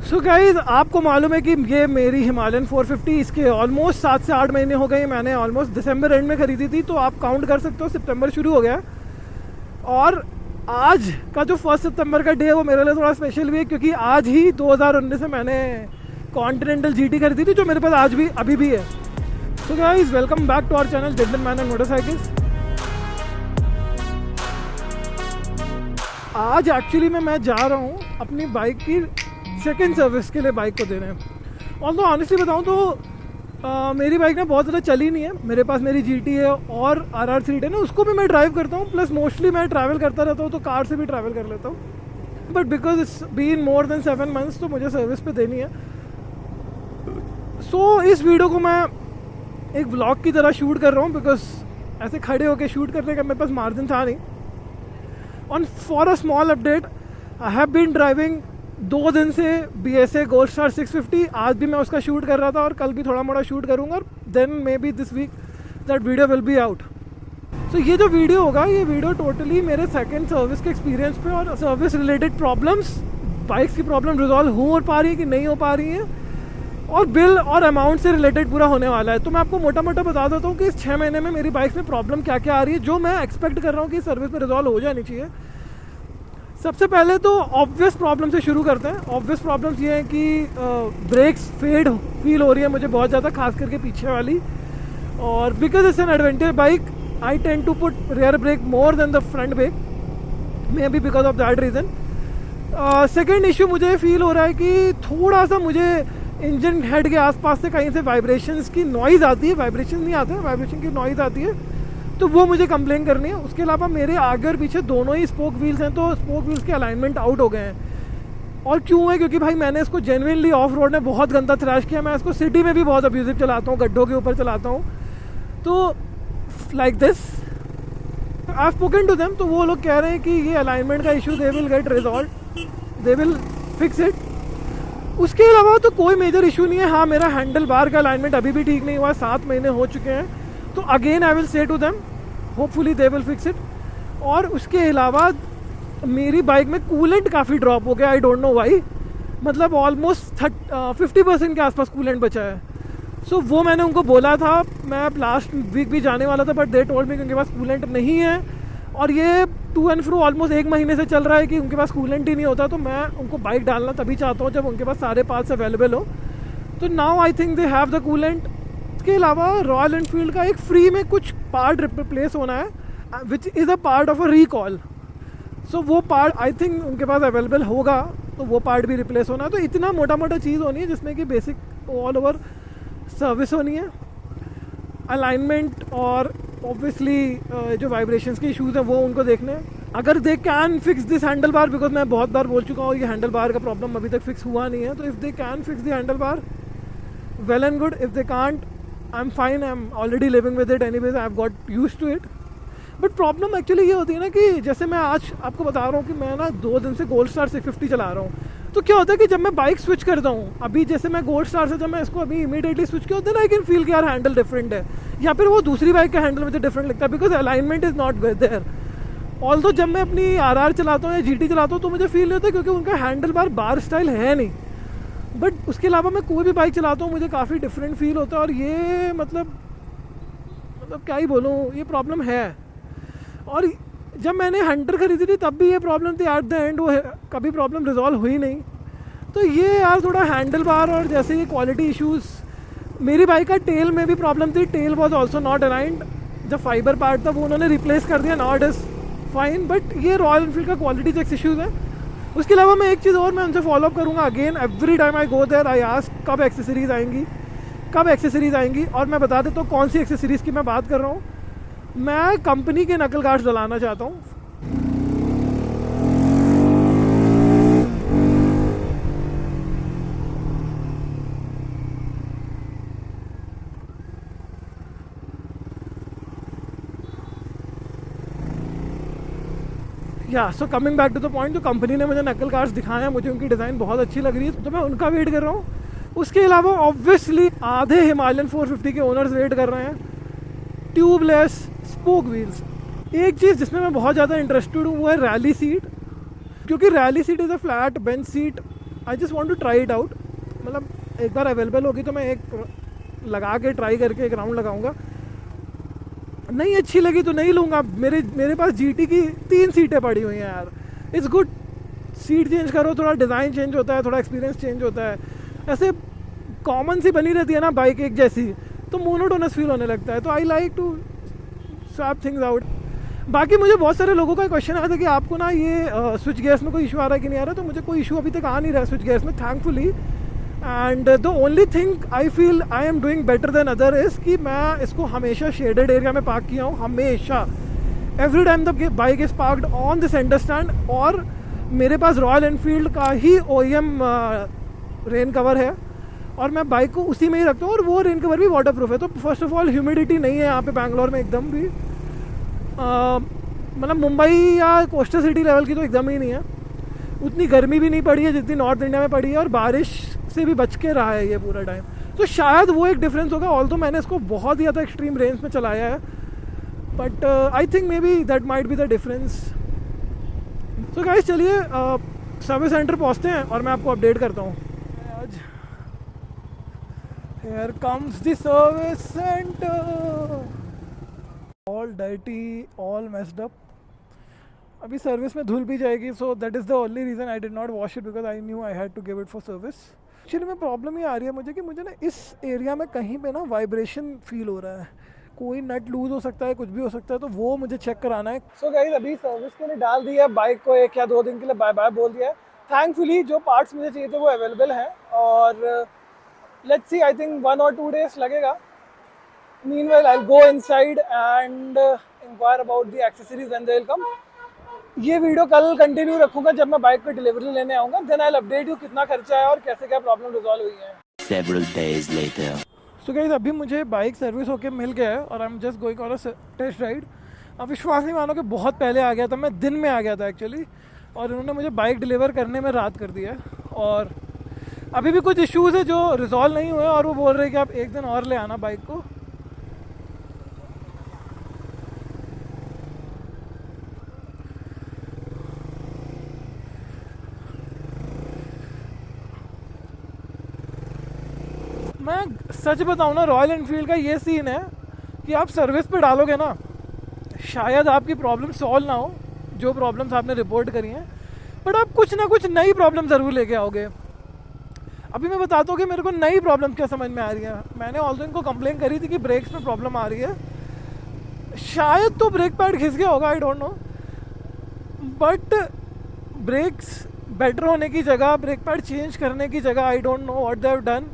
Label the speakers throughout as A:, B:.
A: So guys आपको मालूम है कि ये मेरी हिमालयन 450 इसके ऑलमोस्ट 7 से 8 महीने हो गए। मैंने ऑलमोस्ट दिसंबर एंड में खरीदी थी, तो आप काउंट कर सकते हो सितंबर शुरू हो गया। और आज का जो 1 सितंबर का डे है वो मेरे लिए थोड़ा स्पेशल भी है, क्योंकि आज ही 2019 में मैंने कॉन्टिनेंटल GT खरीदी थी, जो मेरे पास आज भी अभी भी है। So guys welcome back to our channel gentleman and motorcycles. आज एक्चुअली मैं जा रहा हूँ अपनी बाइक की सेकेंड सर्विस के लिए बाइक को देने। और तो ऑनेस्टली बताऊँ तो मेरी बाइक ना बहुत ज़्यादा चली नहीं है। मेरे पास मेरी GT है और RR3 है ना, उसको भी मैं ड्राइव करता हूँ, प्लस मोस्टली मैं ट्रैवल करता रहता हूँ, तो कार से भी ट्रैवल कर लेता हूँ। But because it's been more than 7 months, तो मुझे सर्विस पे देनी है। सो इस वीडियो को मैं एक व्लॉग की तरह शूट कर रहा हूँ, बिकॉज ऐसे खड़े होकर शूट करने का मेरे पास मार्जिन था नहीं। On for a small update, I have been driving 2 दिन से BSA गोल्ड स्टार 650। आज भी मैं उसका शूट कर रहा था और कल भी थोड़ा मोड़ा शूट करूँगा, और then maybe this week that video will be out. So ये जो वीडियो होगा, ये वीडियो टोटली मेरे सेकंड सर्विस के एक्सपीरियंस पे और सर्विस रिलेटेड प्रॉब्लम्स, बाइक्स की प्रॉब्लम रिजॉल्व हो पा रही है कि नहीं हो पा रही है, और बिल और अमाउंट से रिलेटेड पूरा होने वाला है। तो मैं आपको मोटा मोटा बता देता हूँ कि इस 6 महीने में मेरी बाइक्स में प्रॉब्लम क्या क्या आ रही है, जो मैं एक्सपेक्ट कर रहा हूँ कि सर्विस में रिजॉल्व हो जानी चाहिए। सबसे पहले तो ऑब्वियस प्रॉब्लम से शुरू करते हैं। ऑब्वियस प्रॉब्लम्स ये हैं कि ब्रेक्स फील हो रही है मुझे बहुत ज़्यादा, खास करके पीछे वाली। और because it's an adventure bike, I tend to put rear brake more than the front brake, maybe because of that reason. Second issue मुझे फील हो रहा है कि थोड़ा सा मुझे इंजन हेड के आसपास से कहीं से वाइब्रेशंस की नॉइज़ आती है। वाइब्रेशन नहीं आते, वाइब्रेशन की नॉइज़ आती है, तो वो मुझे कंप्लेन करनी है। उसके अलावा मेरे आगे और पीछे दोनों ही स्पोक व्हील्स हैं, तो स्पोक व्हील्स के अलाइनमेंट आउट हो गए हैं। और क्यों है? क्योंकि भाई मैंने इसको जेन्युइनली ऑफ रोड में बहुत गंदा थ्रैश किया। मैं इसको सिटी में भी बहुत अब्यूजिव चलाता हूँ, गड्ढों के ऊपर चलाता हूँ। तो like this I have spoken to them, तो वो लोग कह रहे हैं कि ये अलाइनमेंट का issue they will get resolve, they will fix it. उसके अलावा तो कोई मेजर इशू नहीं है। हाँ, मेरा हैंडल बार का अलाइनमेंट अभी भी ठीक नहीं हुआ, 7 महीने हो चुके हैं। तो again I will say to them, hopefully they will fix it. और उसके अलावा मेरी बाइक में कूलेंट काफ़ी ड्रॉप हो गया, आई डोंट नो वाई। मतलब ऑलमोस्ट 50% के आसपास कूलेंट बचा है। सो वो मैंने उनको बोला था, मैं लास्ट वीक भी जाने वाला था, बट दे टोल्ड मी कि उनके पास कूलेंट नहीं है। और ये टू एंड फ्रो ऑलमोस्ट 1 महीने से चल रहा है कि उनके पास कूलेंट ही नहीं होता। तो मैं उनको बाइक डालना तभी चाहता हूँ जब उनके पास सारे पार्ट्स अवेलेबल हो। तो now I think they have the coolant. इसके अलावा रॉयल एनफील्ड का एक फ्री में कुछ पार्ट रिप्लेस होना है, which is a part of a recall. So वो पार्ट आई थिंक उनके पास अवेलेबल होगा, तो वो पार्ट भी रिप्लेस होना है। तो इतना मोटा मोटा चीज़ होनी है जिसमें कि बेसिक ऑल ओवर सर्विस होनी है, अलाइनमेंट, और ऑब्वियसली जो वाइब्रेशंस के इश्यूज़ हैं वो उनको देखने हैं। अगर they can fix this handle bar, because मैं बहुत बार बोल चुका हूँ ये हैंडल बार का प्रॉब्लम अभी तक फिक्स हुआ नहीं है, तो if they can fix the handle bar, well and good. If they can't, I'm fine. I'm already living with it anyways. I've got used to it. But problem actually ये होती है ना कि जैसे मैं आज आपको बता रहा हूँ कि मैं ना 2 दिन से गोल्ड स्टार 650 चला रहा हूँ। तो क्या होता है कि जब मैं बाइक स्विच करता हूँ, अभी जैसे मैं गोल्ड स्टार से जब मैं इसको अभी इमीडिएटली स्विच किया होता है ना, आई कैन फील कि यार हैंडल डिफरेंट है, या फिर वो दूसरी बाइक का हैंडल मुझे डिफरेंट लगता है, because alignment is not there. Although जब मैं अपनी RR चलाता हूँ या GT चलाता हूँ तो मुझे फील होता है, क्योंकि उनका हैंडल बार स्टाइल है नहीं। बट उसके अलावा मैं कोई भी बाइक चलाता हूँ मुझे काफ़ी डिफरेंट फील होता है। और ये मतलब क्या ही बोलूँ, ये प्रॉब्लम है। और जब मैंने हंटर खरीदी थी तब भी ये प्रॉब्लम थी, एट द एंड वो कभी प्रॉब्लम रिजॉल्व हुई नहीं। तो ये यार थोड़ा हैंडल बार और जैसे ये क्वालिटी इश्यूज़, मेरी बाइक का टेल में भी प्रॉब्लम थी, tail was also not aligned. जब फाइबर पार्ट था वो उन्होंने रिप्लेस कर दिया, नॉट इज़ फाइन। बट ये रॉयल एनफील्ड का क्वालिटी चेक इश्यूज़ है। उसके अलावा मैं एक चीज़ और मैं उनसे फॉलो अप करूँगा। Again every time I go there I ask कब एक्सेसरीज़ आएंगी। और मैं बता देता हूँ कौन सी एक्सेसरीज़ की मैं बात कर रहा हूँ। मैं कंपनी के नकल गार्ड्स डलाना चाहता हूँ। या so coming back to the point, जो कंपनी ने मुझे नकल कार्ड्स दिखाए हैं, मुझे उनकी डिज़ाइन बहुत अच्छी लग रही है, तो मैं उनका वेट कर रहा हूँ। उसके अलावा ऑब्वियसली आधे हिमालयन 450 के ओनर्स वेट कर रहे हैं ट्यूबलेस स्पोक व्हील्स। एक चीज़ जिसमें मैं बहुत ज़्यादा इंटरेस्टेड हूँ वो है रैली सीट, क्योंकि rally seat is a flat bench seat I just want to try it out, मतलब एक बार अवेलेबल होगी तो मैं एक लगा के ट्राई करके एक राउंड लगाऊंगा, नहीं अच्छी लगी तो नहीं लूँगा। मेरे पास GT की 3 सीटें पड़ी हुई हैं यार, इट्स गुड। सीट चेंज करो, थोड़ा डिज़ाइन चेंज होता है, थोड़ा एक्सपीरियंस चेंज होता है, ऐसे कॉमन सी बनी रहती है ना बाइक एक जैसी, तो मोनोटोनस फील होने लगता है। तो I like to swap things out. बाकी मुझे बहुत सारे लोगों का क्वेश्चन आया था कि आपको ना ये स्विच गियर्स में कोई इशू आ रहा है कि नहीं आ रहा, तो मुझे कोई इशू अभी तक आ नहीं रहा है स्विच गियर्स में, thankfully. And the only thing I feel I am doing better than other is कि मैं इसको हमेशा शेडेड एरिया में पार्क किया हूँ, हमेशा, every time the bike is parked on the centre stand. और मेरे पास रॉयल एनफील्ड का ही OEM रेन कवर है और मैं बाइक को उसी में ही रखता हूँ, और वो रेन कवर भी वाटर प्रूफ है। तो फर्स्ट ऑफ ऑल ह्यूमिडिटी नहीं है यहाँ पे बैंगलोर में एकदम भी, मतलब मुंबई या कोस्टल सिटी लेवल की तो एकदम ही नहीं है। उतनी गर्मी भी नहीं पड़ी है जितनी नॉर्थ इंडिया में पड़ी है, और बारिश से भी बच के रहा है ये पूरा टाइम, तो शायद वो एक डिफरेंस होगा। ऑल तो मैंने इसको बहुत ही ज़्यादा एक्सट्रीम रेंज में चलाया है, but I think maybe that might be the difference. So guys चलिए सर्विस सेंटर पहुँचते हैं और मैं आपको अपडेट करता हूँ। आज here comes the service center, all dirty, all messed up. अभी सर्विस में धुल भी जाएगी, so that is the only reason I did not wash it, because I knew I had to give it for service. Actually में problem ये आ रही है मुझे कि मुझे ना इस एरिया में कहीं पे ना वाइब्रेशन फील हो रहा है, कोई नट लूज़ हो सकता है, कुछ भी हो सकता है, तो वो मुझे चेक कराना है। सो गाइस अभी सर्विस के लिए डाल दिया है बाइक को, 1 या 2 दिन के लिए बाय बाय बोल दिया है। थैंकफुली जो पार्ट्स मुझे चाहिए थे वो अवेलेबल हैं, और let's see, I think 1 or 2 days लगेगा। Meanwhile I will go inside and enquire about the accessories and they will come. ये वीडियो कल कंटिन्यू रखूंगा जब मैं बाइक को डिलीवरी लेने आऊँगा, then I will update you कितना खर्चा है और कैसे क्या प्रॉब्लम रिजॉल्व हुई है।
B: Several days later.
A: So guys अभी मुझे बाइक सर्विस होके मिल गया है और I am just going on a test ride. अब विश्वास नहीं मानो कि बहुत पहले आ गया था, मैं दिन में आ गया था एक्चुअली, और इन्होंने मुझे बाइक डिलीवर करने में रात कर दिया है। और अभी भी कुछ इश्यूज़ है जो रिजॉल्व नहीं हुए, और वो बोल रहे हैं कि आप 1 दिन और ले आना बाइक को। मैं सच बताऊँ ना, रॉयल एनफील्ड का ये सीन है कि आप सर्विस पे डालोगे ना, शायद आपकी प्रॉब्लम सॉल्व ना हो, जो प्रॉब्लम्स आपने रिपोर्ट करी हैं, बट आप कुछ ना कुछ नई प्रॉब्लम ज़रूर लेके आओगे। अभी मैं बताता हूँ कि मेरे को नई प्रॉब्लम क्या समझ में आ रही है। मैंने ऑल्सो इनको कंप्लेन करी थी कि ब्रेक्स में प्रॉब्लम आ रही है, शायद तो ब्रेक पैड घिस गया होगा, I don't know, but brakes better होने की जगह, ब्रेक पैड चेंज करने की जगह, I don't know what they have done,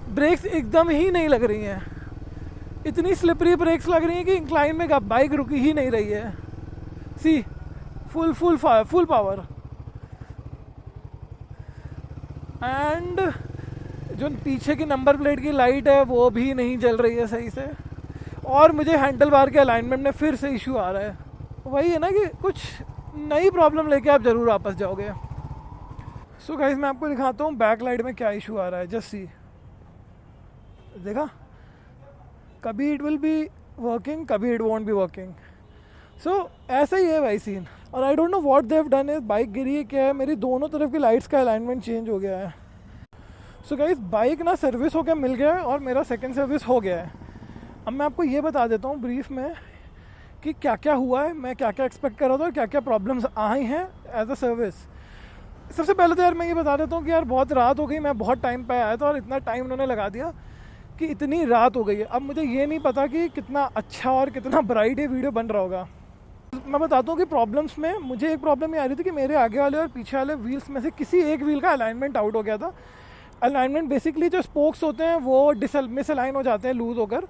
A: brakes एकदम ही नहीं लग रही हैं। इतनी स्लिपरी ब्रेक्स लग रही हैं कि इंक्लाइन में बाइक रुकी ही नहीं रही है। सी फुल पावर, एंड जो पीछे की नंबर प्लेट की लाइट है वो भी नहीं जल रही है सही से, और मुझे हैंडल बार के अलाइनमेंट में फिर से इशू आ रहा है। वही है ना कि कुछ नई प्रॉब्लम लेके आप ज़रूर वापस जाओगे। सो गाइस मैं आपको दिखाता हूँ बैक लाइट में क्या इशू आ रहा है। जस्ट सी, देखा, कभी इट विल बी वर्किंग, कभी it won't be working. So ऐसा ही है भाई सीन। और I don't know what they have done is, bike गिरी है क्या है, मेरी दोनों तरफ की लाइट्स का अलाइनमेंट चेंज हो गया है। सो गाइस बाइक ना सर्विस होकर मिल गया है और मेरा सेकंड सर्विस हो गया है। अब मैं आपको ये बता देता हूँ ब्रीफ में कि क्या क्या हुआ है, मैं क्या क्या एक्सपेक्ट कर रहा था और क्या क्या प्रॉब्लम्स आई हैं एज अ सर्विस। सबसे पहले तो यार मैं ये बता देता हूँ कि यार बहुत रात हो गई, मैं बहुत टाइम पे आया था और इतना टाइम उन्होंने लगा दिया कि इतनी रात हो गई है। अब मुझे ये नहीं पता कि कितना अच्छा और कितना ब्राइट ये वीडियो बन रहा होगा। मैं बताता हूँ कि प्रॉब्लम्स में मुझे एक प्रॉब्लम ये आ रही थी कि मेरे आगे वाले और पीछे वाले व्हील्स में से किसी एक व्हील का अलाइनमेंट आउट हो गया था। अलाइनमेंट बेसिकली जो स्पोक्स होते हैं वो मिसअलाइन हो जाते हैं लूज़ होकर,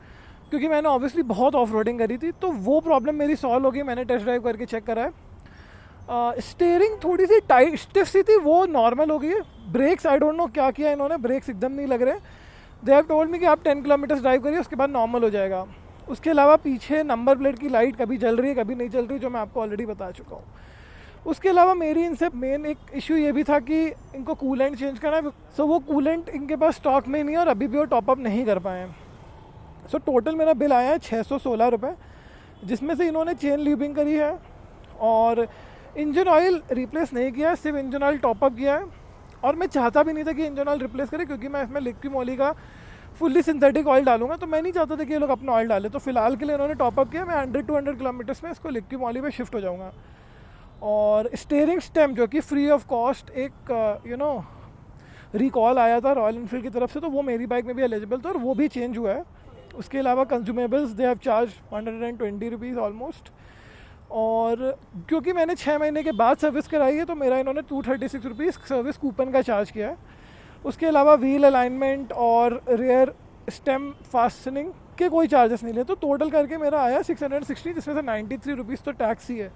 A: क्योंकि मैंने ऑब्वियसली बहुत ऑफ रोडिंग करी थी, तो वो प्रॉब्लम मेरी सॉल्व हो गई। मैंने टेस्ट ड्राइव करके चेक करा है। स्टीयरिंग थोड़ी सी टाइट स्टिफ सी थी, वो नॉर्मल हो गई है। ब्रेक्स आई डोंट नो क्या किया इन्होंने, ब्रेक्स एकदम नहीं लग रहे। दे हैव टोल्ड मी कि आप 10 किलोमीटर ड्राइव करिए, उसके बाद नॉर्मल हो जाएगा। उसके अलावा पीछे नंबर प्लेट की लाइट कभी जल रही है कभी नहीं जल रही, जो मैं आपको ऑलरेडी बता चुका हूँ। उसके अलावा मेरी इनसे मेन एक इशू ये भी था कि इनको कूलेंट चेंज करना है। सो वो कूलेंट इनके पास स्टॉक में नहीं है और अभी भी वो टॉपअप नहीं कर पाए हैं। सो टोटल मेरा बिल आया है 616 रुपये, जिसमें से इन्होंने चेन ल्यूबिंग करी है और इंजन ऑयल रिप्लेस नहीं किया है, सिर्फ इंजन ऑयल टॉपअप किया है। और मैं चाहता भी नहीं था कि इंजन ऑयल रिप्लेस करें, क्योंकि मैं इसमें लिक्विमोली का फुल्ली सिंथेटिक ऑयल डालूंगा, तो मैं नहीं चाहता था कि ये लोग अपना ऑयल डालें। तो फिलहाल के लिए इन्होंने टॉपअप किया, मैं 100-200 किलोमीटर्स में इसको लिक्विमोली पे शिफ्ट हो जाऊँगा। और स्टीयरिंग स्टेम जो कि फ्री ऑफ कॉस्ट एक रिकॉल आया था रॉयल एनफील्ड की तरफ से, तो वो मेरी बाइक में भी एलिजिबल था और वो भी चेंज हुआ है। उसके अलावा consumables they have charge 120 rupees almost. और क्योंकि मैंने 6 महीने के बाद सर्विस कराई है, तो मेरा इन्होंने 236 रुपीज़ सर्विस कूपन का चार्ज किया है। उसके अलावा व्हील अलाइनमेंट और रेयर स्टेम फास्टनिंग के कोई चार्जेस नहीं लिए, तो टोटल करके मेरा आया 660, जिसमें से 93 रुपीज़ तो टैक्स ही है,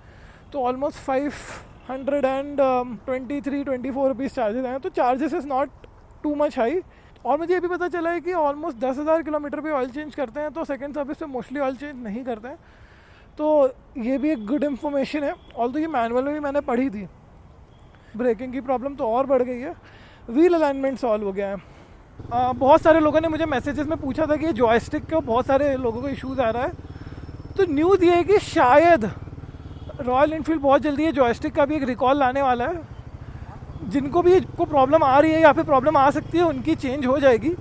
A: तो ऑलमोस्ट 523-24 रुपीज़ चार्जेस आए। तो charges is not too much high. और मुझे ये भी पता चला है कि ऑलमोस्ट 10,000 किलोमीटर पे ऑयल चेंज करते हैं, तो सेकंड सर्विस पे मोस्टली ऑयल चेंज नहीं करते हैं। तो ये भी एक गुड इन्फॉर्मेशन है। ऑल्दो ये मैनुअल में भी मैंने पढ़ी थी। ब्रेकिंग की प्रॉब्लम तो और बढ़ गई है, व्हील अलाइनमेंट सॉल्व हो गया है। बहुत सारे लोगों ने मुझे मैसेजेस में पूछा था कि जॉयस्टिक का बहुत सारे लोगों को इश्यूज़ आ रहा है। तो न्यूज़ ये है कि शायद रॉयल एनफील्ड बहुत जल्दी ये जॉयस्टिक का भी एक रिकॉल लाने वाला है। जिनको भी को प्रॉब्लम आ रही है या फिर प्रॉब्लम आ सकती है, उनकी चेंज हो जाएगी।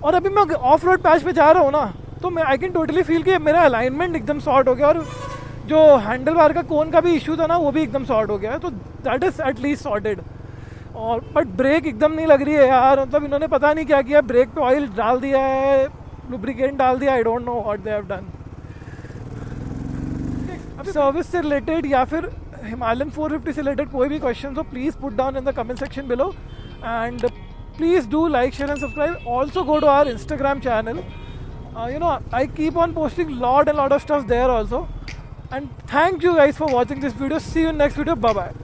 A: और अभी मैं ऑफ रोड पैच पे जा रहा हूँ ना, तो मैं आई कैन टोटली फील कि मेरा अलाइनमेंट एकदम सॉर्ट हो गया, और जो हैंडल बार का कोन का भी इशू था ना, वो भी एकदम सॉर्ट हो गया है। तो दैट इज़ एटलीस्ट सॉर्टेड। और बट ब्रेक एकदम नहीं लग रही है यार, मतलब इन्होंने पता नहीं क्या किया, ब्रेक पे ऑयल डाल दिया है, लुब्रिकेंट डाल दिया, आई don't know what they have done. Service से रिलेटेड या फिर हिमालयन 450 से रिलेटेड कोई भी क्वेश्चन हो, please put down in the comment section below, and please do like, share and subscribe. Also go to our Instagram channel. I keep on posting lot of stuff there also. And thank you guys for watching this video. See you in next video. Bye bye.